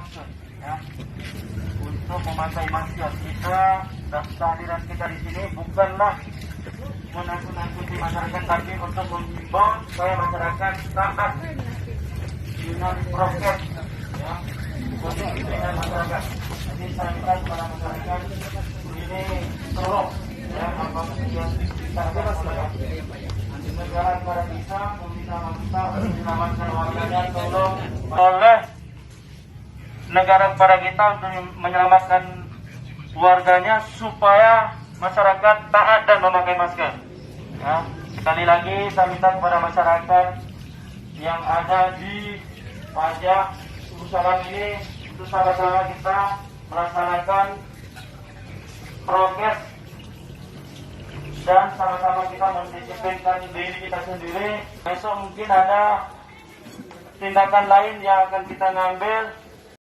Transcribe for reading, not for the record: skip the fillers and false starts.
masker, ya. Untuk memakai masker, kehadiran kita di sini bukanlah menakut-nakuti masyarakat, tapi untuk mengimbau supaya masyarakat taat dengan prokes, ya. Untuk dengan masyarakat. Jadi saya minta kepada masyarakat ini tolong, ya, apapun yang kita lakukan. Negara kepada kita meminta untuk menyelamatkan warganya, tolong oleh negara kepada kita untuk menyelamatkan warganya supaya masyarakat taat dan memakai masker. Ya, sekali lagi saya minta kepada masyarakat yang ada di pajak usaha ini untuk sama-sama kita melaksanakan prokes dan sama-sama kita mendisiplinkan diri kita sendiri. Besok mungkin ada tindakan lain yang akan kita ngambil